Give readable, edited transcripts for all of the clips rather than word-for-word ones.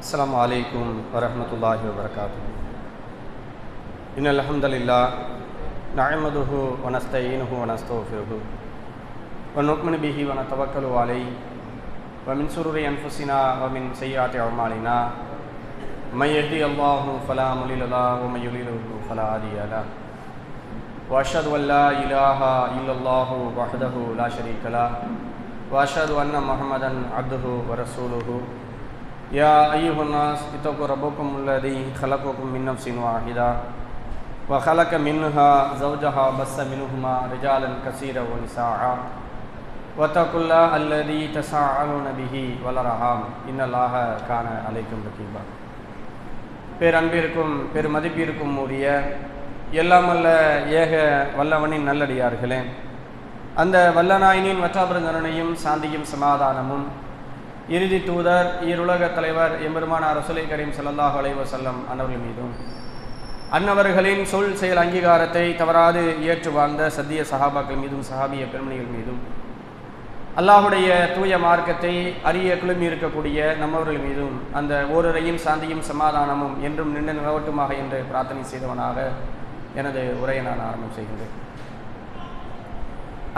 அஸ்ஸலாமு அலைக்கும் வரஹ்மத்துல்லாஹி வபரகாத்துஹு. இன்னல் ஹம்தலில்லாஹ் நஹ்மதுஹு வ நஸ்தஈனுஹு வ நஸ்தக்ஃபிருஹு வ நு'மினு பிஹி வ நதவக்கலு அலைஹி வ மின் ஷுரூரி அன்ஃபுஸினா வ மின் ஸய்யிஆத்தி அஅமாலினா மை யஹ்திஹில்லாஹு ஃபலா முضில்ல லஹு வ மை யுضلில்ஹு ஃபலா ஹாதிய லஹு வ அஷ்ஹது அன் லா இலாஹா இல்லல்லாஹு வஹ்தஹு லா ஷரீக லஹு வ அஷ்ஹது அன்ன முஹம்மதன் அப்துஹு வ ரசூலுஹு. யா அய்யுஹன் நாஸ் இத்தகு ரப்பக்கும் அல்லதி خلقكم من نفس واحدة وخلق منها زوجها بث منهما رجالا كثيرا ونساء واتقوا الله الذي تساءلون به والأرحام إن الله كان عليكم رقيبا. பேரன்பிற்கும் பெருமதிப்பிற்கும் உரிய எல்லாமல்ல ஏக வல்லவனின் நல்லடியார்களே, அந்த வல்லநாயனின் வற்றாபரங்கரணையும் சாந்தியும் சமாதானமும் இறுதி தூதர் ஈருலக தலைவர் எம்பெருமானார் ரசூலை கரீம் ஸல்லல்லாஹு அலைஹி வஸல்லம் அன்னவர்கள் மீதும் அன்னவர்களின் சொல் செயல் அங்கீகாரத்தை தவறாது ஏற்று வாழ்ந்த சத்திய சஹாபாக்கள் மீதும் சஹாபிய பெண்மணிகள் மீதும் அல்லாஹுடைய தூய மார்க்கத்தை அறிய குழுமி இருக்கக்கூடிய நம்மவர்கள் மீதும் அந்த ஓரிரையும் சாந்தியும் சமாதானமும் என்றும் நின்று நிலவட்டுமாக என்று பிரார்த்தனை செய்தவனாக எனது உரையை நான் ஆரம்பம் செய்கின்றேன்.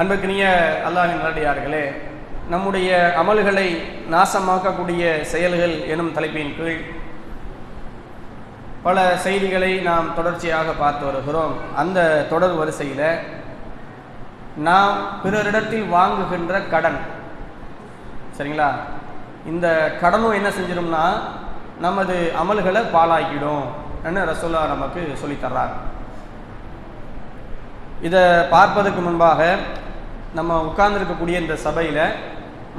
அன்புக்கினிய அல்லாஹ்வின் நல்லடியார்களே, நம்முடைய அமல்களை நாசமாக்கக்கூடிய செயல்கள் எனும் தலைப்பின் கீழ் பல செய்திகளை நாம் தொடர்ச்சியாக பார்த்து வருகிறோம். அந்த தொடர் வரிசையில் நாம் பிறரிடத்தில் வாங்குகின்ற கடன், சரிங்களா, இந்த கடனும் என்ன செஞ்சிடும்னா நமது அமல்களை பாழாக்கிடும் ரசூலா நமக்கு சொல்லித்தர்றாங்க. இதை பார்ப்பதற்கு முன்பாக நம்ம உட்கார்ந்துருக்கக்கூடிய இந்த சபையில்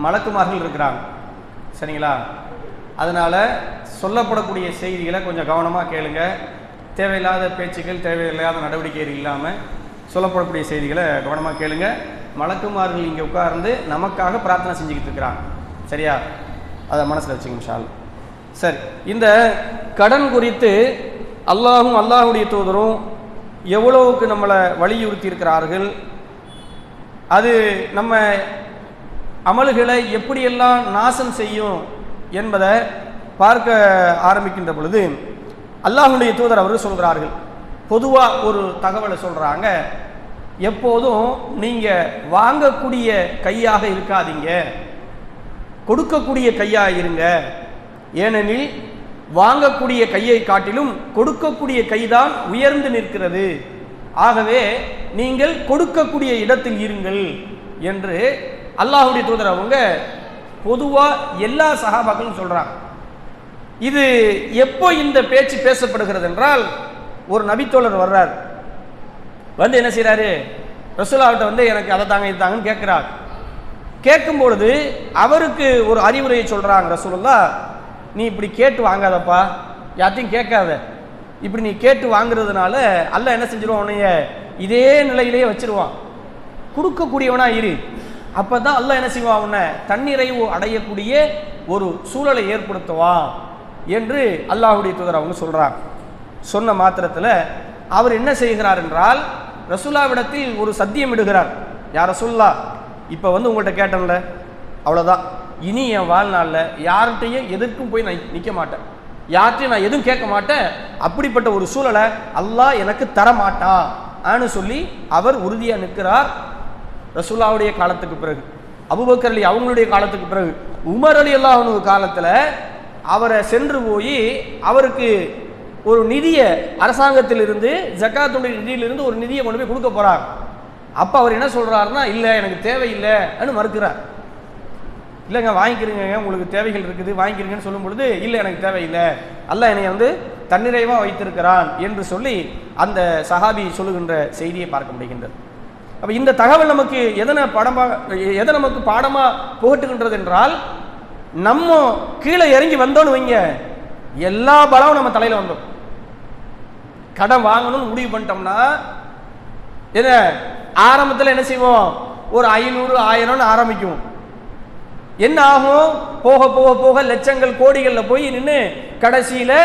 மலக்குமார்கள் இருக்கிறாங்க, சரிங்களா. அதனால் சொல்லப்படக்கூடிய செய்திகளை கொஞ்சம் கவனமாக கேளுங்க. தேவையில்லாத பேச்சுக்கள், தேவையில்லாத நடவடிக்கைகள் இல்லாமல் சொல்லப்படக்கூடிய செய்திகளை கவனமாக கேளுங்க. மலக்குமார்கள் இங்கே உட்கார்ந்து நமக்காக பிரார்த்தனை செஞ்சுக்கிட்டு இருக்கிறாங்க, சரியா? அதை மனசில் வச்சுங்க இன்ஷா அல்லாஹ். சரி, இந்த கடன் குறித்து அல்லாஹும் அல்லாஹுடைய தூதரும் எவ்வளவுக்கு நம்மளை வலியுறுத்தி இருக்கிறார்கள், அது நம்ம அமல்களை எப்படியெல்லாம் நாசம் செய்யும் என்பதை பார்க்க ஆரம்பிக்கின்ற பொழுது அல்லாஹ்வுடைய தூதர் அவர்கள் சொல்கிறார்கள். பொதுவாக ஒரு தகவலை சொல்கிறாங்க, எப்போதும் நீங்கள் வாங்கக்கூடிய கையாக இருக்காதீங்க, கொடுக்கக்கூடிய கையாக இருங்க. ஏனெனில் வாங்கக்கூடிய கையை காட்டிலும் கொடுக்கக்கூடிய கைதான் உயர்ந்து நிற்கிறது. ஆகவே நீங்கள் கொடுக்கக்கூடிய இடத்தில் இருங்கள் என்று அல்லாஹ்வுடைய தூதர் அவங்க பொதுவாக எல்லா சஹாபாக்களும் சொல்கிறாங்க. இது எப்போ இந்த பேச்சு பேசப்படுகிறது என்றால், ஒரு நபித்தோழர் வர்றார், வந்து என்ன செய்கிறாரு, ரசூலுல்லாஹ்விட்ட வந்து எனக்கு அதை தாங்க இது தாங்கன்னு கேட்குறார். கேட்கும்பொழுது அவருக்கு ஒரு அறிவுரையை சொல்கிறாங்க. ரசூலுல்லாஹ், நீ இப்படி கேட்டு வாங்காதப்பா, யார்த்தையும் கேட்காத, இப்படி நீ கேட்டு வாங்குறதுனால அல்லாஹ் என்ன செஞ்சிருவான், உன்னைய இதே நிலையிலேயே வச்சிருவான். கொடுக்கக்கூடியவனா இரு, அப்போ தான் அல்லாஹ் என்ன செய்வான், உன்னை தன்னிறைவு அடையக்கூடிய ஒரு சூழலை ஏற்படுத்துவான் என்று அல்லாஹ்வுடைய தூதர் அவங்க சொல்கிறார். சொன்ன மாத்திரத்தில் அவர் என்ன செய்கிறார் என்றால், ரசூலுல்லாஹ்விடத்தில் ஒரு சத்தியம் இடுகிறார். யார் ரசூலுல்லாஹ், இப்போ வந்து உங்கள்கிட்ட கேட்டேன்ல, அவ்வளோதான், இனி என் வாழ்நாளில் யார்கிட்டையும் எதற்கும் போய் நான் நிற்க மாட்டேன், யார்கிட்டையும் நான் எதுவும் கேட்க மாட்டேன், அப்படிப்பட்ட ஒரு சூழலை அல்லாஹ் எனக்கு தரமாட்டான்னு சொல்லி அவர் உறுதியாக நிற்கிறார். ரசூலுல்லாஹ்வுடைய காலத்துக்கு பிறகு, அபூபக்கர் அலி அவங்களுடைய காலத்துக்கு பிறகு, உமர் அலி அல்லாஹ்வுடைய காலத்தில் அவரை சென்று போய் அவருக்கு ஒரு நிதியை அரசாங்கத்திலிருந்து, ஜக்காத்துடைய நிதியிலிருந்து ஒரு நிதியை கொண்டு போய் கொடுக்க போகிறார். அப்போ அவர் என்ன சொல்கிறாருன்னா, இல்லை எனக்கு தேவையில்லைன்னு மறுக்கிறார். இல்லைங்க வாங்கிக்கிறீங்க, உங்களுக்கு தேவைகள் இருக்குது வாங்கிக்கிறீங்கன்னு சொல்லும் பொழுது, இல்லை எனக்கு தேவையில்லை, அல்லாஹ் என்னை வந்து தன்னிறைவாக வைத்திருக்கிறான் என்று சொல்லி அந்த சஹாபி சொல்லுகின்ற செய்தியை பார்க்க முடிகின்றது. அப்போ இந்த தகவல் நமக்கு எதை நமக்கு பாடமாக புகட்டுகின்றது என்றால், நம்ம கீழே இறங்கி வந்தோன்னு வைங்க, எல்லா பலமும் நம்ம தலையில் வந்தோம். கடன் வாங்கணும்னு முடிவு பண்ணிட்டோம்னா என்ன ஆரம்பத்தில் என்ன செய்வோம், ஒரு 500 1000 ஆரம்பிக்கும். என்ன ஆகும், போக போக போக லட்சங்கள் கோடிகளில் போய் நின்று கடைசியில்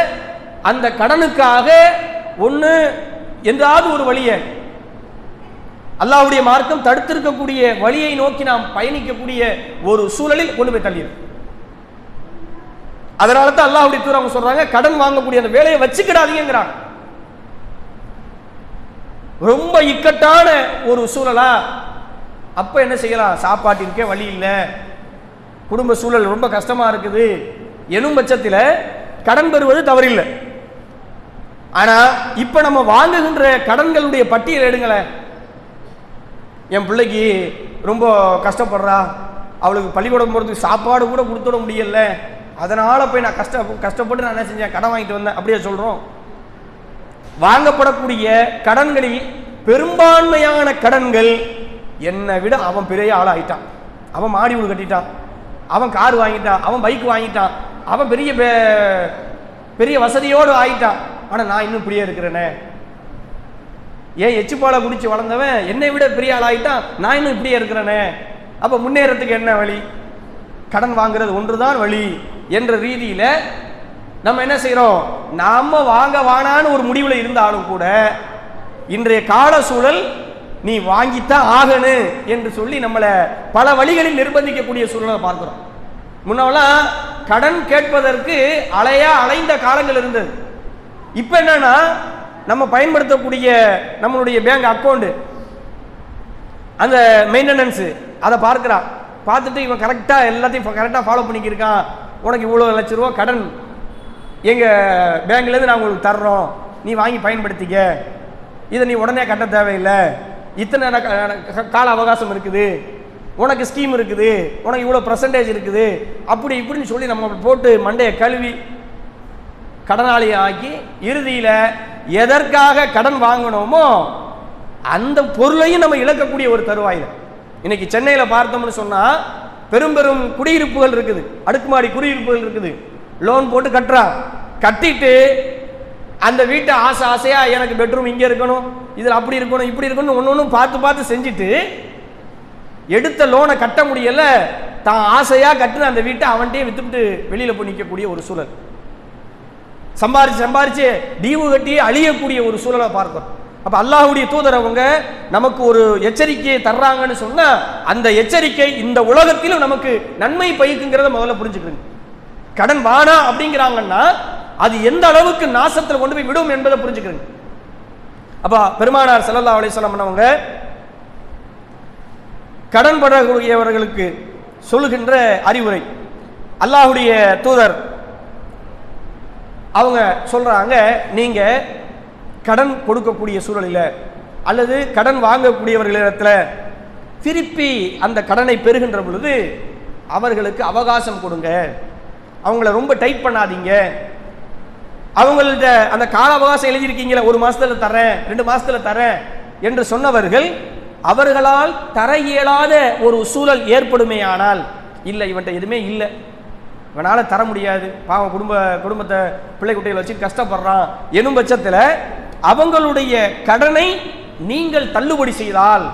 அந்த கடனுக்காக ஒன்று என்றாவது ஒரு வழியை, அல்லாஹ்வுடைய மார்க்கம் தடுத்திருக்கக்கூடிய வழியை நோக்கி நாம் பயணிக்கக்கூடிய ஒரு சூழலில் கொண்டு போய் தள்ளிடும். அதனால தான் அல்லாஹ்வுடைய தூதர் அவங்க சொல்றாங்க, கடன் வாங்கக்கூடிய அந்த வேலையை வச்சுக்கிடாதீங்கிறாங்க. ரொம்ப இக்கட்டான ஒரு சூழலா அப்ப என்ன செய்யலாம்? சாப்பாட்டிற்கே வழி இல்லை, குடும்ப சூழல் ரொம்ப கஷ்டமா இருக்குது எனும் பட்சத்தில் கடன் பெறுவது தவறில்லை. ஆனா இப்ப நம்ம வாங்குகின்ற கடன்களுடைய பட்டியல் எடுங்களேன். என் பிள்ளைக்கு ரொம்ப கஷ்டப்படுறா, அவளுக்கு பள்ளிக்கூடம் போறதுக்கு சாப்பாடு கூட கொடுத்துட முடியல, அதனால போய் நான் கஷ்டப்பட்டு நான் என்ன செஞ்சேன், கடன் வாங்கிட்டு வந்தேன் அப்படியே சொல்றோம். வாங்கப்படக்கூடிய கடன்களில் பெரும்பான்மையான கடன்கள் என்னை விட அவன் பெரிய ஆளாயிட்டான், அவன் மாடி வீடு கட்டிட்டான், அவன் கார் வாங்கிட்டான், அவன் பைக் வாங்கிட்டான், அவன் பெரிய பெரிய வசதியோடு ஆயிட்டான், ஆனா நான் இன்னும் இப்படியே இருக்கிறேனே. ஏன் எச்சுப்பாலை குடிச்சு வளர்ந்தவன் என்னை விட பெரிய ஆளாயிட்டான், நான் இன்னும் இப்படியே இருக்கிறேனே. அப்ப முன்னேறத்துக்கு என்ன வழி? கடன் வாங்குறது ஒன்றுதான் வழி என்ற ரீதியில நம்ம என்ன செய்யறோம்? நாம வாங்க வானான்னு ஒரு முடிவுல இருந்தாலும் கூட இன்றைய கால சூழல் நீ வாங்கித்தான் ஆகணும் என்று சொல்லி நம்மளை பல வழிகளில் நிர்பந்திக்கக்கூடிய சூழலை பார்க்கிறோம். முன்னெல்லாம் கடன் கேட்பதற்கு அலைந்த காலங்கள் இருந்தது. இப்ப என்னன்னா நம்ம பயன்படுத்தக்கூடிய நம்மளுடைய பேங்க் அக்கௌண்ட் அந்த மெயின்டெனன்ஸ் அதை பார்க்கிறான், பார்த்துட்டு இவன் கரெக்டா எல்லாத்தையும் கரெக்டா ஃபாலோ பண்ணிக்கிருக்கான், உனக்கு இவ்வளவு லட்சம் ரூபா கடன் எங்க பேங்க்ல இருந்து நான் உங்களுக்கு தர்றோம், நீ வாங்கி பயன்படுத்திக்க, இதை நீ உடனே கட்ட தேவையில்லை, இத்தனை கால அவகாசம் இருக்குது, உனக்கு ஸ்கீம் இருக்குது, உனக்கு இவ்வளோ பர்சன்டேஜ் இருக்குது, அப்படி இப்படின்னு சொல்லி நம்ம போட்டு மண்டையை கழுவி கடனாளியை ஆக்கி இறுதியில் எதற்காக கடன் வாங்கினோமோ அந்த பொருளையும் நம்ம இழக்கக்கூடிய ஒரு தருவாயில் இன்னைக்கு சென்னையில் பார்த்தோம்னு சொன்னால் பெரும் பெரும் குடியிருப்புகள் இருக்குது, அடுக்குமாடி குடியிருப்புகள் இருக்குது, லோன் போட்டு கட்டுறான், கட்டிட்டு அந்த வீட்டை ஆசையா எனக்கு பெட்ரூம் இங்கே இருக்கணும், இதில் அப்படி இருக்கணும் இப்படி இருக்கணும் ஒன்று பார்த்து செஞ்சுட்டு எடுத்த லோனை கட்ட முடியல, தான் ஆசையா கட்டுன அந்த வீட்டை அவன்கிட்டயே வித்துட்டு வெளியில போய் நிற்கக்கூடிய ஒரு சூழல், சம்பாரிச்சு டீவு கட்டி அழியக்கூடிய ஒரு சூழலை பார்க்கிறோம். அப்ப அல்லாஹ்வுடைய தூதர் அவங்க நமக்கு ஒரு எச்சரிக்கையை தர்றாங்கன்னு சொன்னா அந்த எச்சரிக்கை இந்த உலகத்திலும் நமக்கு நன்மை பயக்குங்கிறத முதல்ல புரிஞ்சுக்கணும். கடன் வானா அப்படிங்கிறாங்கன்னா அது எந்த அளவுக்கு நாசத்தில் கொண்டு போய் விடும் என்பதை புரிஞ்சுக்கணும். அப்ப பெருமானார் ஸல்லல்லாஹு அலைஹி வஸல்லம் அவங்க கடன் படக்கூடியவர்களுக்கு சொல்லுகின்ற அறிவுரை, அல்லாஹ்வுடைய தூதர் அவங்க சொல்றாங்க, நீங்க கடன் கொடுக்கக்கூடிய சூழலில் அல்லது கடன் வாங்கக்கூடியவர்களிடத்தில் திருப்பி அந்த கடனை பெறுகின்ற பொழுது அவர்களுக்கு அவகாசம் கொடுங்க, அவங்கள ரொம்ப டைட் பண்ணாதீங்க, அவங்கள்ட்ட அந்த கால அவகாசம் எழுதியிருக்கீங்களே 1 மாசத்துல தரேன் 2 மாசத்துல தரேன் என்று சொன்னவர்கள் அவர்களால் தர இயலாத ஒரு சூழல் ஏற்படுமேயானால், இல்லை இவன்ட்ட எதுவுமே இல்லை, இவனால தர முடியாது, பாவம் குடும்பத்தை பிள்ளை குட்டைகளை வச்சு கஷ்டப்படுறான் எனும் பட்சத்தில் அவங்களுடைய கடனை நீங்கள் தள்ளுபடி செய்தால்,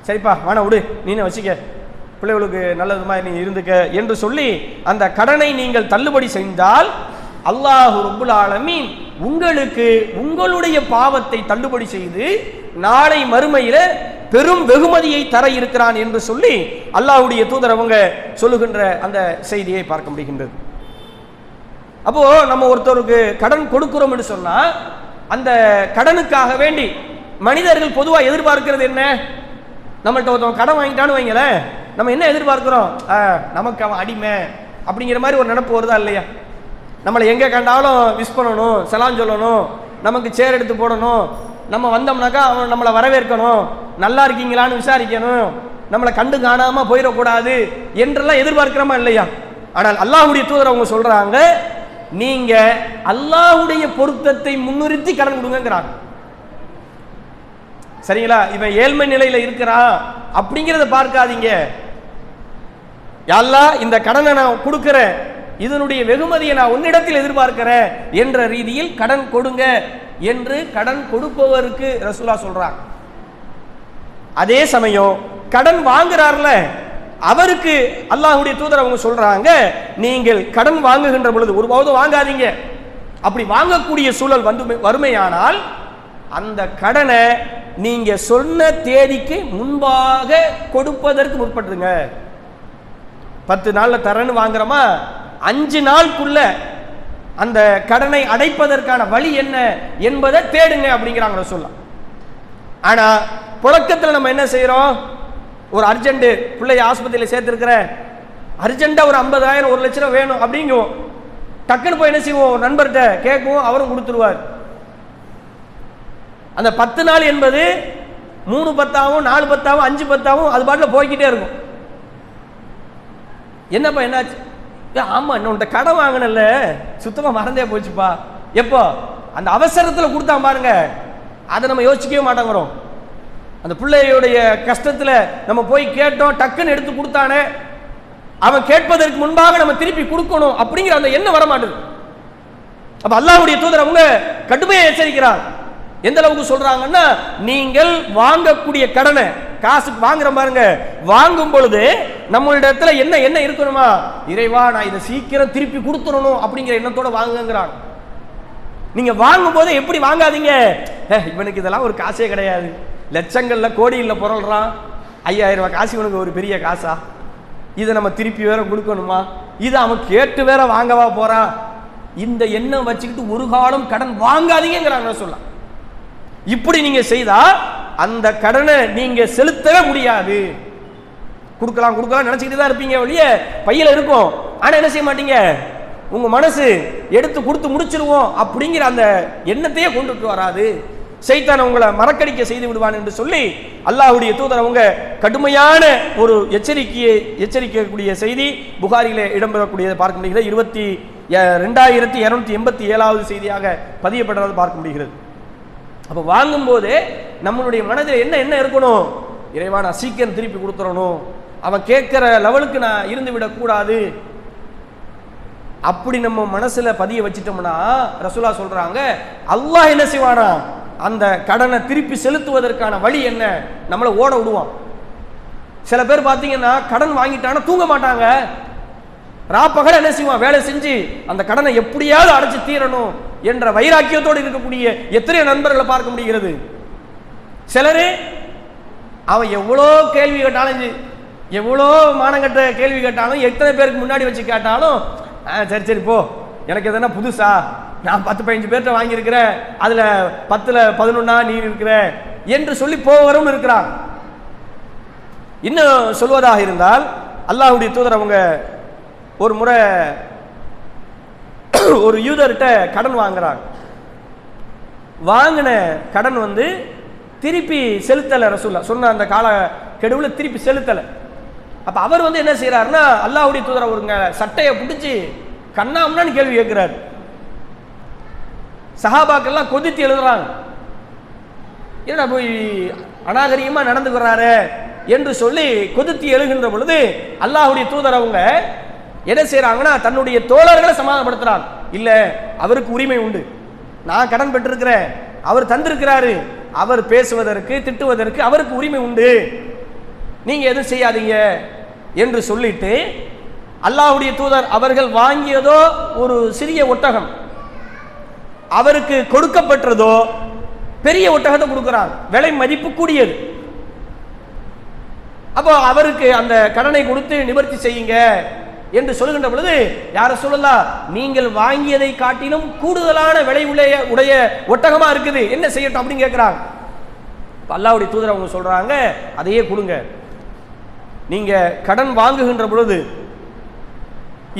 சரிப்பா வேணா விடு நீனே வச்சுக்க, பிள்ளைகளுக்கு நல்லது மாதிரி நீ இருந்துக்க என்று சொல்லி அந்த கடனை நீங்கள் தள்ளுபடி செய்தால் அல்லாஹ் ரப்புல் ஆலமீன் உங்களுக்கு உங்களுடைய பாவத்தை தள்ளுபடி செய்து நாளை மறுமையில பெரும் வெகுமதியை தர இருக்கிறான் என்று சொல்லி அல்லாஹ்வுடைய தூதர் அவங்க சொல்லுகின்ற அந்த செய்தியை பார்க்க முடிகின்றது. அப்போ நம்ம ஒருத்தருக்கு கடன் கொடுக்கிறோம் என்று சொன்னா அந்த கடனுக்காக வேண்டி மனிதர்கள் பொதுவாக எதிர்பார்க்கிறது என்ன? நம்மள்ட்ட ஒருத்தவங்க கடன் வாங்கிட்டான்னு வைங்களேன், நம்ம என்ன எதிர்பார்க்கிறோம்? நமக்கு அவன் அடிமை அப்படிங்கிற மாதிரி ஒரு நினைப்பு வருதா இல்லையா? நம்மளை எங்கே கண்டாலும் விஷ் பண்ணணும், சலாம் சொல்லணும், நமக்கு சேர் எடுத்து போடணும், நம்ம வந்தோம்னாக்கா அவன் நம்மளை வரவேற்கணும், நல்லா இருக்கீங்களான்னு விசாரிக்கணும், நம்மளை கண்டு காணாம போயிடக்கூடாது என்றெல்லாம் எதிர்பார்க்கிறோமா இல்லையா? ஆனால் அல்லாஹ்வுடைய தூதர் அவங்க சொல்றாங்க, நீங்க அல்லாஹ்வுடைய பொருத்தத்தை முன்னிறுத்தி கடன் கொடுங்கிறாங்க. சரிங்களா? இவன் ஏழ்மை நிலையில இருக்கிறான் அப்படிங்கிறத பார்க்காதீங்க, யா அல்லாஹ் இந்த கடனை நான் கொடுக்கிறேன், இதனுடைய வெகுமதியை நான் உன்னிடத்தில் எதிர்பார்க்கிறேன் என்ற ரீதியில் கடன் கொடுங்க என்று கடன் கொடுப்பவருக்கு ரசூலுல்லாஹ் சொல்றாங்க. அதே சமயம் கடன் வாங்குறார்ல அவருக்கு அல்லாஹ்வுடைய தூதர் அவங்க சொல்றாங்க, நீங்கள் கடன் வாங்குகின்ற பொழுது ஒருபோதும் வாங்காதீங்க, அப்படி வாங்கக்கூடிய சூழல் வறுமையானால் அந்த கடனை நீங்க சொன்ன தேதிக்கு முன்பாக கொடுப்பதற்கு முற்பட்டுருங்க. 10 நாள்ல தரேன்னு வாங்குறோமா, 5 நாளுக்குள்ள அந்த கடனை அடைப்பதற்கான வழி என்ன என்பதை தேடுங்க அப்படிங்கிறாங்க ரசூலுல்லாஹ். ஆனா புழக்கத்தில் நம்ம என்ன செய்யறோம்? ஒரு அர்ஜென்ட் பிள்ளைய ஆஸ்பத்திரியில் சேர்த்திருக்கிற, அர்ஜென்ட்டா ஒரு 50,000 1 லட்சம் வேணும் அப்படிங்குவோம். டக்குன்னு போய் என்ன செய்வோம்? ஒரு நண்பர்கிட்ட கேட்குவோம், அவரும் கொடுத்துருவார். அந்த 10 நாள் என்பது 3 பத்தாவும் 4 பத்தாவும் 5 பத்தாவும் அது பாட்டில் போய்கிட்டே இருக்கும். என்னப்பா என்னாச்சு? ஆமா இன்னொன்று கடன் வாங்கினல, சுத்தமா மறந்தே போச்சுப்பா. எப்போ? அந்த அவசரத்தில் கொடுத்தா பாருங்க, அதை நம்ம யோசிக்கவே மாட்டோங்கிறோம். அந்த பிள்ளையுடைய கஷ்டத்துல நம்ம போய் கேட்டோம், டக்குன்னு எடுத்து கொடுத்தானே, அவன் கேட்பதற்கு முன்பாக நம்ம திருப்பி கொடுக்கணும் அப்படிங்கிற அந்த எண்ணம் வர மாட்டேது. அப்ப அல்லாஹ்வுடைய தூதர் அவங்க கடுமையா எச்சரிக்கிறார். எந்த அளவுக்கு சொல்றாங்கன்னா, நீங்கள் வாங்கக்கூடிய கடனை, காசுக்கு வாங்குற பாருங்க, வாங்கும் பொழுது நம்மளிடத்துல என்ன என்ன இருக்கணுமா? இறைவா நான் இதை சீக்கிரம் திருப்பி கொடுத்துடணும் அப்படிங்கிற எண்ணத்தோட வாங்குங்கிறாங்க. நீங்க வாங்கும் போது எப்படி வாங்காதீங்க, இவனுக்கு இதெல்லாம் ஒரு காசே கிடையாது, லட்சங்கள்ல கோடியில் புரள்றான், 5000 ரூபாய் காசு இவனுக்கு ஒரு பெரிய காசா, இதை நம்ம திருப்பி வேற கொடுக்கணுமா, இதை அவன் கேட்டு வேற வாங்கவா போறான், இந்த எண்ணம் வச்சுக்கிட்டு ஒரு காலம் கடன் வாங்காதீங்கிறாங்க சொல்லலாம். இப்படி நீங்க செய்தா அந்த கடனை நீங்க செலுத்தவே முடியாது. கொடுக்கலாம் கொடுக்கலாம் நினைச்சுக்கிட்டு தான் இருப்பீங்க, ஒழிய பையில இருக்கும். ஆனா என்ன செய்ய மாட்டீங்க, உங்க மனசு எடுத்து கொடுத்து முடிச்சிருவோம் அப்படிங்கிற அந்த எண்ணத்தையே கொண்டுட்டு வராது. சைத்தான் உங்களை மறக்கடிக்க செய்து விடுவான் என்று சொல்லி அல்லாஹ்வுடைய தூதர் அவங்க கடுமையான ஒரு எச்சரிக்கக்கூடிய செய்தி புகாரிலே இடம்பெறக்கூடியதை பார்க்க முடிகிறது. 2287வது செய்தியாக பதியப்பட்டதை பார்க்க முடிகிறது. அப்ப வாங்கும் போது நம்மளுடைய மனதில் என்ன என்ன இருக்கணும்? இறைவா நான் சீக்கிரம் திருப்பி கொடுத்துடணும், அவன் கேட்கிற லெவலுக்கு நான் இருந்து விடக்கூடாது. அப்படி நம்ம மனசுல பதிய வச்சிட்டோம்னா ரசூலுல்லாஹ் சொல்றாங்க, அல்லாஹ் என்ன செய்வானா, அந்த கடனை திருப்பி செலுத்துவதற்கான வழி என்ன, நம்மளை ஓட விடுவான். சில பேர் பார்த்தீங்கன்னா கடன் வாங்கிட்டானா தூங்க மாட்டாங்க, ராப்பகல் என்ன செய்வான், வேலை செஞ்சு அந்த கடனை எப்படியாவது அடைச்சு தீரணும் என்ற வைராக்கியத்தோடு இருக்கக்கூடிய எத்தனை நண்பர்களை பார்க்க முடிகிறது. சிலரு அவன் எவ்வளோ கேள்வி கேட்டாலும், எவ்வளோ மானங்கட்ட கேள்வி கேட்டாலும், எத்தனை பேருக்கு முன்னாடி வச்சு கேட்டாலும், சரி சரி போ, எனக்கு எதனா புதுசா, நான் 10-15 பேர்கிட்ட வாங்கியிருக்கிறேன், அதுல 10ல் 11 நீ இருக்கிற என்று சொல்லி போவரும் இருக்கிறான். இன்னும் சொல்வதாக இருந்தால் அல்லாஹ்வுடைய தூதர் அவங்க ஒரு முறை ஒரு யூதர்கிட்ட கடன் வாங்குறாங்க. வாங்கின கடன் திருப்பி செலுத்தலை, ரசூலுல்லாஹ் சொன்ன அந்த கால கெடுவில் திருப்பி செலுத்தலை. அப்ப அவர் என்ன செய்யறாருன்னா, அல்லாஹ்வுடைய தூதர் அவருங்க சட்டையை பிடிச்சி கண்ணாம்னான்னு கேள்வி கேட்கிறாரு. சஹாபாக்கெல்லாம் கொதித்து எழுதுறாங்க, என்ன போய் அநாகரிகமா நடந்துக்கிறாரு என்று சொல்லி கொதித்து எழுகின்ற பொழுது அல்லாஹ்வுடைய தூதர் அவங்க என்ன செய்யறாங்கன்னா, தன்னுடைய தோழர்களை சமாதானப்படுத்துறாங்க. இல்ல, அவருக்கு உரிமை உண்டு, நான் கடன் பெற்றிருக்கிறேன், அவர் தந்திருக்கிறாரு, அவர் பேசுவதற்கு திட்டுவதற்கு அவருக்கு உரிமை உண்டு, நீங்க எதுவும் செய்யாதீங்க என்று சொல்லிட்டு அல்லாஹ்வுடைய தூதர் அவர்கள் வாங்கியதோ ஒரு சிறிய ஒட்டகம், அவருக்கு கொடுக்கப்பட்டதோ பெரிய ஒட்டகத்தை கொடுக்கிறாங்க, விலை மதிப்பு கூடியது. அப்போ அவருக்கு அந்த கடனை கொடுத்து நிவர்த்தி செய்யுங்க என்று சொல்லுகின்ற பொழுது, யார சொல்லலாம், நீங்கள் வாங்கியதை காட்டிலும் கூடுதலான விலை உடைய ஒட்டகமா இருக்குது, என்ன செய்யட்டும் அப்படின்னு கேட்கிறாங்க. அல்லாஹ்வுடைய தூதர் அவங்க சொல்றாங்க, அதையே கொடுங்க. நீங்க கடன் வாங்குகின்ற பொழுது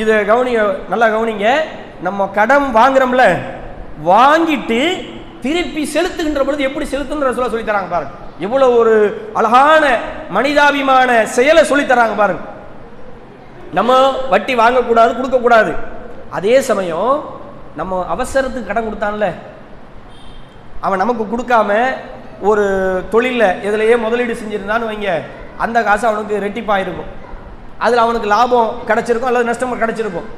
இதை கவனிங்க, நல்லா கவனிங்க, நம்ம கடன் வாங்குறோம்ல, வாங்கிட்டு திருப்பி செலுத்துகின்ற பொழுது எப்படி செலுத்துன்ற சொல்லி தராங்க பாருங்க. எவ்வளவு ஒரு அழகான மனிதாபிமான செயலை சொல்லி தராங்க பாருங்க. நம்ம வட்டி வாங்கக்கூடாது, கொடுக்கக்கூடாது. அதே சமயம் நம்ம அவசரத்துக்கு கடன் கொடுத்தான்ல, அவன் நமக்கு கொடுக்காம ஒரு தொழில எதுலையே முதலீடு செஞ்சிருந்தான்னு வைங்க, அந்த காசு அவனுக்கு ரெட்டிப்பாயிருக்கும், அதில் அவனுக்கு லாபம் கிடைச்சிருக்கும் அல்லது நஷ்டம் கிடைச்சிருக்கும்.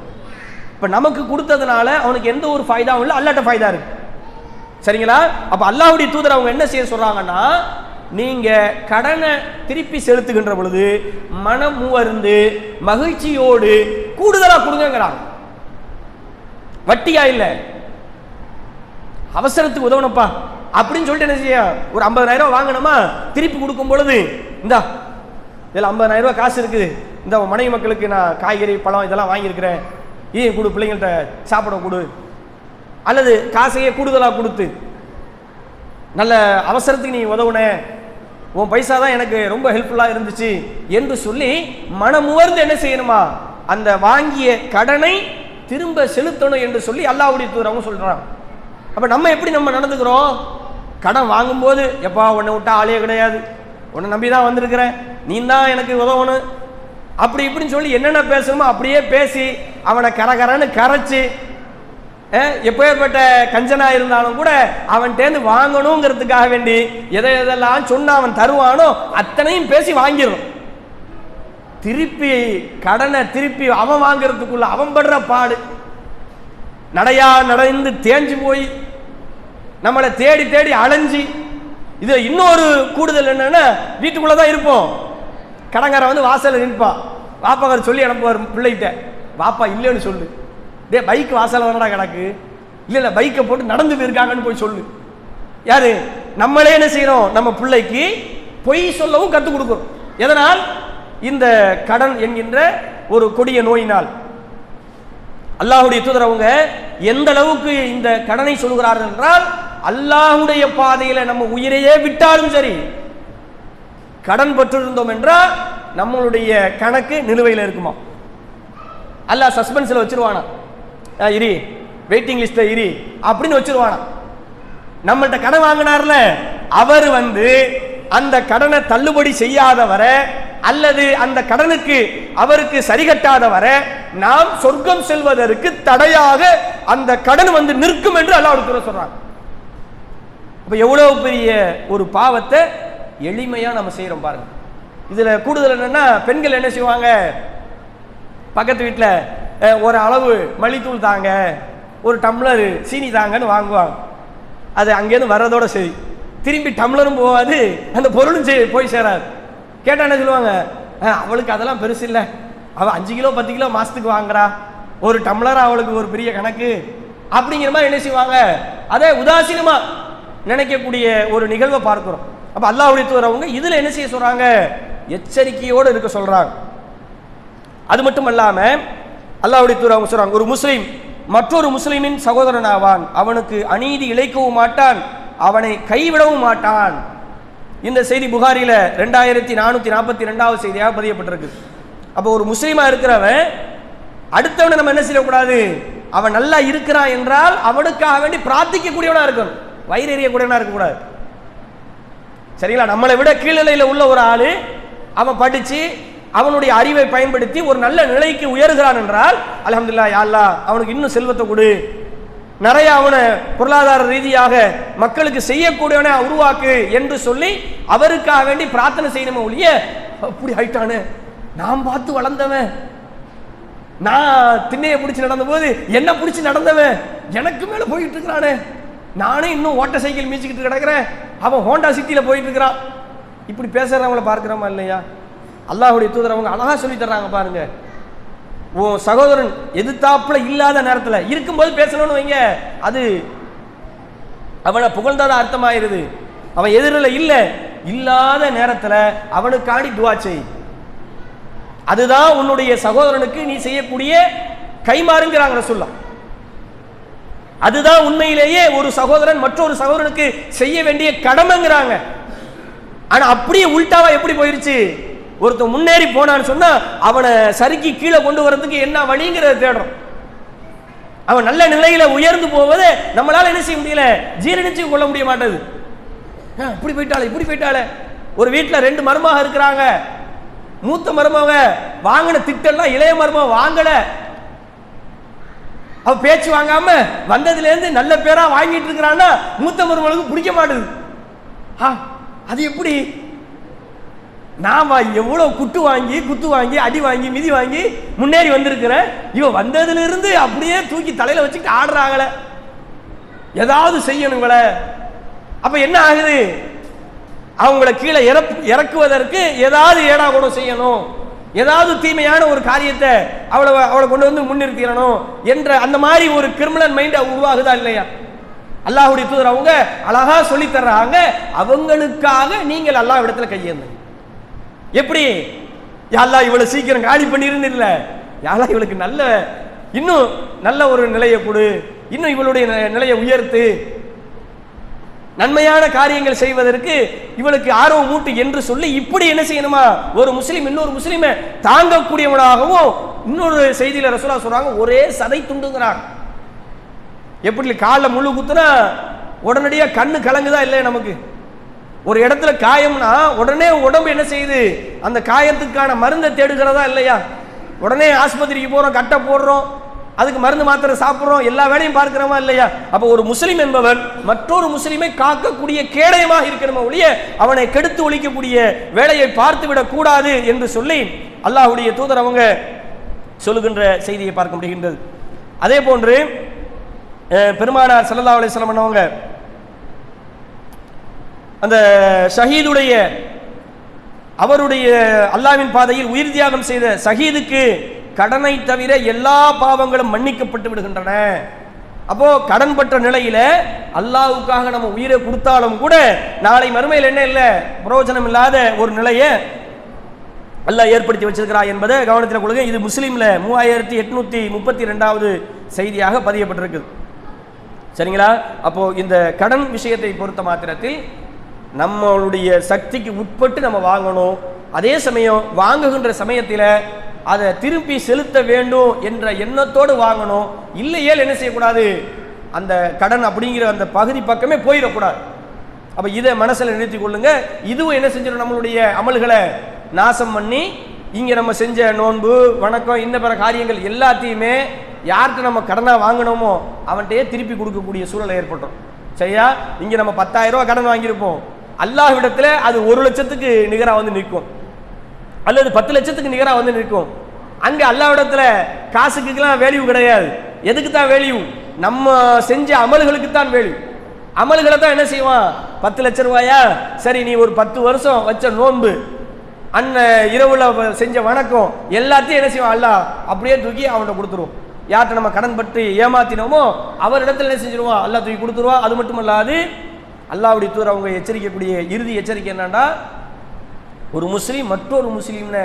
இப்போ நமக்கு கொடுத்ததுனால அவனுக்கு எந்த ஒரு ஃபைதாவும் இல்லை, அல்லாட்ட ஃபைதா இருக்கு. சரிங்களா? அப்போ அல்லாஹ்வுடைய தூதர் அவங்க என்ன செய்ய சொல்றாங்கன்னா, நீங்க கடனை திருப்பி செலுத்துகின்ற பொழுது மனம் மூவர்ந்து மகிழ்ச்சியோடு கூடுதலா கொடுங்கிறாங்க. வட்டியா இல்லை, அவசரத்துக்கு உதவணும்ப்பா அப்படின்னு சொல்லிட்டு என்ன செய்ய, ஒரு 50,000 ரூபாய் வாங்கணுமா, திருப்பி கொடுக்கும் பொழுது இந்தா இதில் 50,000 ரூபாய் காசு இருக்குது, இந்த மனைவி மக்களுக்கு நான் காய்கறி பழம் இதெல்லாம் வாங்கியிருக்கிறேன், கொடு, பிள்ளைங்கள்ட்ட சாப்பிட கொடு, அல்லது காசையே கூடுதலாக கொடுத்து நல்ல அவசரத்துக்கு நீ உதவுன, உன் பைசா தான் எனக்கு ரொம்ப ஹெல்ப்ஃபுல்லாக இருந்துச்சு என்று சொல்லி மனமுவர்ந்து என்ன செய்யணுமா, அந்த வாங்கிய கடனை திரும்ப செலுத்தணும் என்று சொல்லி அல்லாஹ்வுடைய தூதர் அவங்க சொல்றாங்க. அப்ப நம்ம எப்படி நம்ம நடந்துக்கிறோம்? கடன் வாங்கும்போது எப்பா உன்னை விட்டா ஆளே கிடையாது, உன்னை நம்பி தான் வந்திருக்கிறேன், நீ தான் எனக்கு உதவணும், அப்படி இப்படின்னு சொல்லி என்னென்ன பேசணுமோ அப்படியே பேசி அவனை கரகரன்னு கரைச்சி, எப்பேற்பட்ட கஞ்சனா இருந்தாலும் கூட அவன்கிட்டேருந்து வாங்கணுங்கிறதுக்காக வேண்டி எதெல்லாம் சொன்ன அவன் தருவானோ அத்தனையும் பேசி வாங்கிடும். திருப்பி கடனை திருப்பி அவன் வாங்கிறதுக்குள்ள அவன் படுற பாடு, நடையா நடந்து தேஞ்சு போய் நம்மளை தேடி தேடி அலைஞ்சி. இது இன்னொரு கூடுதல் என்னன்னா, வீட்டுக்குள்ளதான் இருப்போம், கடங்கார வந்து வாசல் நிற்பான், வாப்பாக்கார் சொல்லி அனுப்புவார் பிள்ளைகிட்ட, வாப்பா இல்லைன்னு சொல்லு, டே பைக் வாசல் வரடா கிடக்கு, இல்ல பைக்கை போட்டு நடந்து போயிருக்காங்கன்னு போய் சொல்லு. யாரு? நம்மளே என்ன செய்யறோம், நம்ம பிள்ளைக்கு பொய் சொல்லவும் கற்றுக் கொடுக்கிறோம். எதனால்? இந்த கடன் என்கின்ற ஒரு கொடிய நோயினால். அல்லாஹ்வுடைய தூதர் அவங்க எந்த அளவுக்கு இந்த கடனை சொல்கிறார்கள் என்றால், அல்லாஹ்வுடைய பாதையில நம்ம உயிரையே விட்டாலும் சரி, கடன் பெற்றிருந்தோம் என்றால் நம்மளுடைய கணக்கு நிலுவையில் இருக்குமா, அல்லாஹ் சஸ்பென்ஸ்ல வச்சிருவானா, இரி வெயிட்டிங் லிஸ்ட்ல இரி அப்படின்னு வச்சிருவானா. நம்மள்ட்ட கடன் வாங்கினார்ல, அவர் வந்து அந்த கடனை தள்ளுபடி செய்யாதவரை அல்லது அந்த கடனுக்கு அவருக்கு சரி கட்டாதவரை நாம் சொர்க்கம் செல்வதற்கு தடையாக அந்த கடன் வந்து நிற்கும் என்று அல்லாஹ் சொல்றாங்க. அப்ப எவ்வளவு பெரிய ஒரு பாவத்தை எளிமையா நம்ம செய்யறோம் பாருங்க. இதுல கூடுதல் என்னன்னா, பெண்கள் என்ன செய்வாங்க, பக்கத்து வீட்டில் ஒரு அளவு மல்லித்தூள் தாங்க, ஒரு டம்ளர் சீனி தாங்கன்னு வாங்குவாங்க. அது அங்கேருந்து வர்றதோட சரி, திரும்பி டம்ளரும் போகாது, அந்த பொருளும் போய் சேராது. கேட்டால் என்ன சொல்லுவாங்க, அவளுக்கு அதெல்லாம் பெருசு இல்லை, அவள் 5 கிலோ 10 கிலோ மாசத்துக்கு வாங்குறா, ஒரு டம்ளர் அவளுக்கு ஒரு பெரிய கணக்கு அப்படிங்கிற மாதிரி என்ன செய்வாங்க, அதை உதாசீனமா நினைக்கக்கூடிய ஒரு நிகழ்வை பார்க்கிறோம். அப்ப அல்லாஹ்வுடைய தூதர் அவங்க இதுல என்ன செய்ய சொல்றாங்க, எச்சரிக்கையோடு இருக்க சொல்றாங்க. அது மட்டும் அல்லாம அல்லாஹ்வுடைய தூதர் அவங்க சொல்றாங்க, ஒரு முஸ்லிம் மற்றொரு முஸ்லிமின் சகோதரன் ஆவான், அவனுக்கு அநீதி இழைக்கவும் மாட்டான், அவனை கைவிடவும் மாட்டான். இந்த செய்தி புகாரில 2442வது செய்தியாக பதியப்பட்டிருக்கு. அப்போ ஒரு முஸ்லீமா இருக்கிறவன் அடுத்தவனை நம்ம என்ன செய்யக்கூடாது, அவன் நல்லா இருக்கிறான் என்றால் அவனுக்காக வேண்டி பிரார்த்திக்க கூடியவனா இருக்கணும், வயிறு எறிய கூடியவனா இருக்கக்கூடாது. சரிங்களா? நம்மளை விட கீழ்நிலையில் உள்ள ஒரு ஆளு அவன் படிச்சு அவனுடைய அறிவை பயன்படுத்தி ஒரு நல்ல நிலைக்கு உயர்கிறான் என்றால் அல்ஹம்துலில்லாஹ், யா அல்லாஹ் அவனுக்கு இன்னும் செல்வத்தை கொடு, நிறைய அவனை பொருளாதார ரீதியாக மக்களுக்கு செய்யக்கூடியவனை உருவாக்கு என்று சொல்லி அவருக்காக வேண்டி பிரார்த்தனை செய்யணுமே ஒழிய, அப்படி ஆயிட்டானே, நான் பார்த்து வளர்ந்தவன், நான் திண்ணையை பிடிச்சி நடந்த போது என்ன பிடிச்சி நடந்தவன் எனக்கு மேல போயிட்டு இருக்கிறானே, நானே இன்னும் ஓட்ட சைக்கிள் மீச்சிக்கிட்டு கிடக்கிறேன், அவன் ஹோண்டா சிட்டியில போயிட்டு இருக்கிறான், இப்படி பேசுறவங்களை பார்க்கிறோமா இல்லையா? அல்லாஹ்வுடைய தூதர் அவங்க அழகா சொல்லி தர்றாங்க பாருங்க. உன் சகோதரன் எதிர்த்தாப்புல இல்லாத நேரத்தில் இருக்கும்போது பேசணும்னு வைங்க, அது அவனை புகழ்ந்தாத அர்த்தமாயிருது. அவன் எதிரில் இல்லாத நேரத்தில் அவனுக்காண்டி துஆ செய், அதுதான் உன்னுடைய சகோதரனுக்கு நீ செய்யக்கூடிய கைமாறுங்கிறாங்க ரசூலுல்லாஹ். அதுதான் உண்மையிலேயே ஒரு சகோதரன் மற்றொரு சகோதரனுக்கு செய்ய வேண்டிய கடமைங்கிறாங்க. ஆனா அப்படியே உல்டாவா எப்படி போயிருச்சு, ஒருத்தன் முன்னேறி போனான்னு சொன்னா அவனை சறுக்கி கீழே கொண்டு வரதுக்கு என்ன வழிங்கிறத தேடுறோம். அவன் நல்ல நிலையில உயர்ந்து போவதை நம்மளால என்ன செய்ய முடியல, ஜீரணிச்சு கொள்ள முடிய மாட்டேது. இப்படி போயிட்டாலே இப்படி போயிட்டாலே. ஒரு வீட்டில் 2 மருமக இருக்கிறாங்க, மூத்த மருமக வாங்கின திட்டெல்லாம் இளைய மருமக வாங்கல, அவ பேச்சு வாங்காம வந்ததுல இருந்து நல்ல பேரா வாங்கிட்டு இருக்கிறான்னா மூத்த மருமகளுக்கு பிடிக்க மாட்டேது. அது எப்படி, நாம எவ்வளவு குத்து வாங்கி அடி வாங்கி மிதி வாங்கி முன்னேறி வந்திருக்கிறேன், இவன் வந்ததுல இருந்து அப்படியே தூக்கி தலையில வச்சுக்கிட்டு ஆடுறாங்களே, ஏதாவது செய்யணுங்கள. அப்ப என்ன ஆகுது, அவங்களை கீழே இறக்குவதற்கு ஏதாவது ஏடா கூட செய்யணும், ஏதாவது தீமையான ஒரு காரியத்தை அவளை கொண்டு வந்து முன்னிறுத்திடணும் என்ற அந்த மாதிரி ஒரு கிரிமினல் மைண்ட் உருவாகுதா இல்லையா? அல்லாஹ்வுடைய தூதர் அவங்க அழகா சொல்லி தர்றாங்க, அவங்களுக்காக நீங்கள் அல்லாஹ் இடத்துல கையேந்து. எப்படி, யா அல்லாஹ் இவளை சீக்கிரம் காலி பண்ணிருந்தில்ல, யா அல்லாஹ் இவளுக்கு நல்ல இன்னும் நல்ல ஒரு நிலையை கொடு, இன்னும் இவளுடைய நிலையை உயர்த்து, நன்மையான காரியங்கள் செய்வதற்கு இவளுக்கு ஆர்வம் மூட்டு என்று சொல்லி இப்படி என்ன செய்யணுமா, ஒரு முஸ்லீம் இன்னொரு முஸ்லீமை தாங்கக்கூடியவனாகவும். இன்னொரு செய்தியில ரசூலுல்லாஹ் சொல்றாங்க, ஒரே சதை துண்டுங்கிறாங்க. எப்படி காலில் முள்ளு குத்துனா உடனடியாக கண்ணு கலங்குதா இல்லையா? நமக்கு ஒரு இடத்துல காயம்னா உடனே உடம்பு என்ன செய்யுது, அந்த காயத்துக்கான மருந்தை தேடுகிறதா இல்லையா? உடனே ஆஸ்பத்திரிக்கு போறோம், கட்டை போடுறோம், அதுக்கு மருந்து மாத்திரை சாப்பிட்றோம், எல்லா வேலையும் பார்க்கிறோமா இல்லையா? அப்போ ஒரு முஸ்லீம் என்பவன் மற்றொரு முஸ்லீமை காக்கக்கூடிய கேடயமாக இருக்கணுமா ஒழிய அவனை கெடுத்து ஒழிக்கக்கூடிய வேலையை பார்த்து விடக் கூடாது என்று சொல்லி அல்லாஹ்வுடைய தூதர் அவங்க சொல்லுகின்ற செய்தியை பார்க்க முடிகின்றது. அதே போன்று பெருமானார் ஸல்லல்லாஹு அலைஹி வஸல்லம் அவங்க அந்த ஷஹீதுடைய அவருடைய அல்லாஹ்வின் பாதையில் உயிர் தியாகம் செய்த ஷஹீதுக்கு கடனை தவிர எல்லா பாவங்களும் மன்னிக்கப்பட்டு விடுகின்றன. அப்போ கடன் பற்ற நிலையில அல்லாஹ்வுக்காக நம்ம உயிரை கொடுத்தாலும் கூட நாளை மறுமையில் என்ன இல்லை, பிரயோஜனம் இல்லாத ஒரு நிலையை அல்லாஹ் ஏற்படுத்தி வச்சிருக்கிறார் என்பதை கவனத்தில் கொள்ளுங்க. இது முஸ்லீம்ல 3832வது செய்தியாக பதியப்பட்டிருக்கு. சரிங்களா? அப்போ இந்த கடன் விஷயத்தை பொறுத்த மாத்திரத்தில் நம்மளுடைய சக்திக்கு உட்பட்டு நம்ம வாங்கணும். அதே சமயம் வாங்குகின்ற சமயத்தில் அதை திருப்பி செலுத்த வேண்டும் என்ற எண்ணத்தோடு வாங்கணும். இல்லையேல் என்ன செய்யக்கூடாது, அந்த கடன் அப்படிங்கிற அந்த பகுதி பக்கமே போயிடக்கூடாது. அப்போ இதை மனசில் நிறுத்தி கொள்ளுங்க. இதுவும் என்ன செஞ்சிடும், நம்மளுடைய அமல்களை நாசம் பண்ணி இங்கே நம்ம செஞ்ச நோன்பு வணக்கம் இந்த பிற காரியங்கள் எல்லாத்தையுமே யார்கிட்ட நம்ம கடனாக வாங்கினோமோ அவன்கிட்டயே திருப்பி கொடுக்கக்கூடிய சூழலை ஏற்பட்டோம். சரியா? இங்கே நம்ம 10,000 ரூபா கடன் வாங்கியிருப்போம், அல்லாஹ்விடத்தில் அது 1 லட்சத்துக்கு நிகராக வந்து நிற்கும், அல்லது 10 லட்சத்துக்கு நிகராக வந்து நிற்கும். அங்கே அல்லாஹ்விடத்தில் காசுக்குலாம் வேல்யூ கிடையாது. எதுக்கு தான் வேல்யூ? நம்ம செஞ்ச அமல்களுக்கு தான் வேல்யூ. அமல்களை தான் என்ன செய்வான், 10 லட்சம் ரூபாயா, சரி நீ ஒரு 10 வருஷம் வச்ச நோன்பு இரவுல செஞ்ச வணக்கம் எல்லாத்தையும் என்ன செய்வான், அல்லாஹ் அப்படியே தூக்கி அவன்கிட்ட கொடுத்துருவோம். யார்கிட்ட நம்ம கடன் பற்றி ஏமாத்தினோமோ அவரிடத்துல என்ன செஞ்சிருவான், அல்லாஹ் தூக்கி கொடுத்துருவான். அது மட்டுமல்லாது அல்லாஹ்வுடைய தூதர் அவங்க எச்சரிக்கக்கூடிய இறுதி எச்சரிக்கை என்னன்னா, ஒரு முஸ்லீம் மற்றொரு முஸ்லீம்னை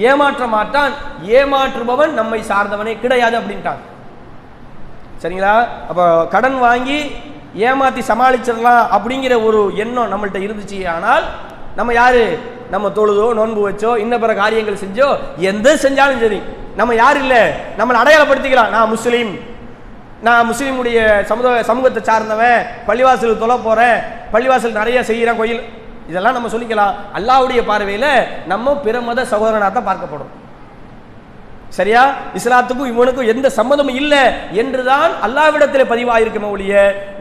ஏமாற்ற மாட்டான், ஏமாற்றுபவன் நம்மை சார்ந்தவனே கிடையாது அப்படின்ட்டான். சரிங்களா? அப்போ கடன் வாங்கி ஏமாத்தி சமாளிச்சிடலாம் அப்படிங்கிற ஒரு எண்ணம் நம்மள்கிட்ட இருந்துச்சு. ஆனால் நம்ம யாரு, நம்ம தொழுதோ நோன்பு வச்சோ இன்ன பிற காரியங்கள் செஞ்சோ எந்த செஞ்சாலும் சரி நம்ம யார் இல்லை, நம்மளை அடையாளப்படுத்திக்கலாம். நான் முஸ்லீம், நான் முஸ்லீமுடைய சமூகத்தை சார்ந்தவன், பள்ளிவாசலுக்கு தொலை போகிறேன், பள்ளிவாசல் நிறைய செய்கிறேன், கோயில், இதெல்லாம் நம்ம சொல்லிக்கலாம். அல்லாஹ்வுடைய பார்வையில் நம்ம பிற மத சகோதரனாக தான் பார்க்கப்படும். சரியா? இஸ்லாத்துக்கும் இவனுக்கும் எந்த சம்மதமும் இல்லை என்றுதான் அல்லாஹ்விடத்தில் பதிவாயிருக்கமே ஒழிய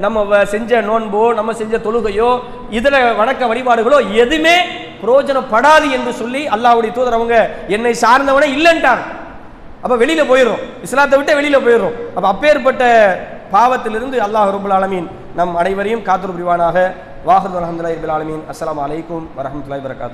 நம்ம செஞ்ச நோன்போ நம்ம செஞ்ச தொழுகையோ இதர வணக்க வழிபாடுகளோ எதுவுமே பிரயோஜனப்படாது என்று சொல்லி அல்லாஹ்வுடைய தூதர் அவங்க என்னை சார்ந்தவனே இல்லைன்ட்டாங்க. அப்போ வெளியில போயிடும், இஸ்லாத்தை விட்டு வெளியில போயிடும். அப்போ அப்பேற்பட்ட பாவத்திலிருந்து அல்லாஹ் ரப்பல் ஆலமீன் நம் அனைவரையும் காத்துரு புரிவானாக. வாஹிரு அல்ஹம்துலில்லாஹி ரப்பில் ஆலமீன். அஸ்ஸலாமு அலைக்கும் வரஹ்மத்துல்லாஹி வபரகாத்துஹு.